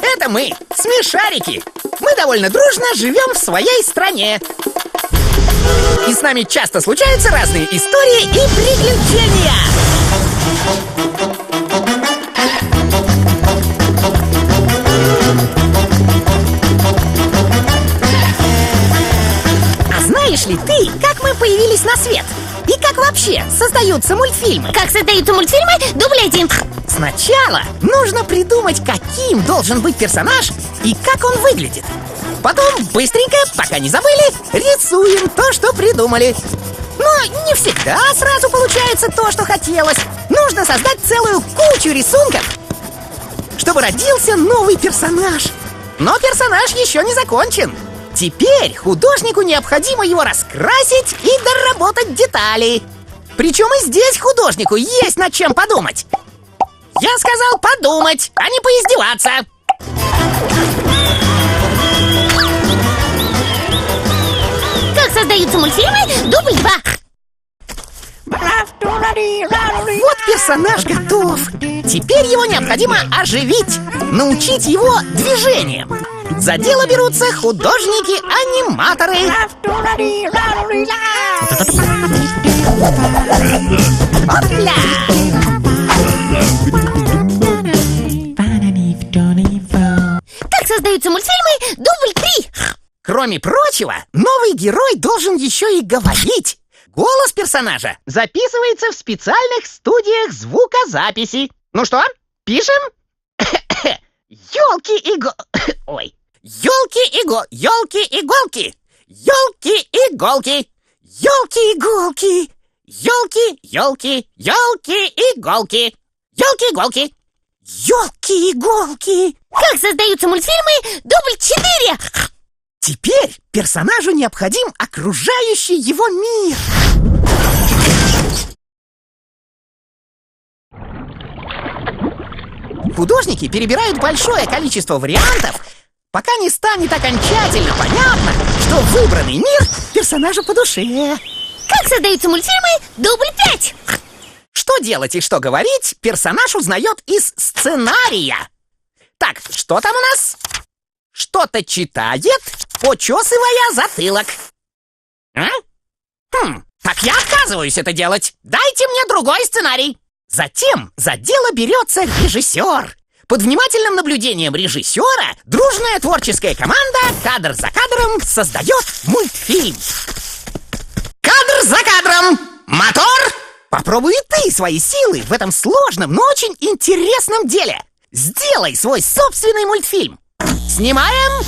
Это мы, смешарики. Мы довольно дружно живем в своей стране. И с нами часто случаются разные истории и приключения. А знаешь ли ты, как мы появились на свет? И как вообще создаются мультфильмы? Как создаются мультфильмы? Дубль 1. Сначала нужно придумать, каким должен быть персонаж и как он выглядит. Потом быстренько, пока не забыли, рисуем то, что придумали. Но не всегда сразу получается то, что хотелось. Нужно создать целую кучу рисунков, чтобы родился новый персонаж. Но персонаж еще не закончен. Теперь художнику необходимо его раскрасить и доработать детали. Причем и здесь художнику есть над чем подумать. Я сказал подумать, а не поиздеваться. Как создаются мультфильмы? Дубль 2. Вот персонаж готов. Теперь его необходимо оживить, научить его движениям. За дело берутся художники-аниматоры. Опля! Как создаются мультфильмы? Дубль 3. Кроме прочего, новый герой должен еще и говорить. Голос персонажа записывается в специальных студиях звукозаписи. Ну что, пишем? Ой. Ёлки-иголки. Ёлки-иголки. Ёлки-иголки. Ёлки-иголки. Ёлки-иголки. Ёлки-иголки. Как создаются мультфильмы? Дубль 4. Теперь персонажу необходим окружающий его мир. Художники перебирают большое количество вариантов, пока не станет окончательно понятно, что выбранный мир персонажу по душе. Как создаются мультфильмы? Дубль 5. Что делать и что говорить, персонаж узнает из сценария. Так, что там у нас? Что-то читает, почесывая затылок. А? Так я отказываюсь это делать. Дайте мне другой сценарий. Затем за дело берется режиссер. Под внимательным наблюдением режиссера дружная творческая команда кадр за кадром создает мультфильм. Кадр за кадром! Мотор! Попробуй и ты свои силы в этом сложном, но очень интересном деле. Сделай свой собственный мультфильм. Снимаем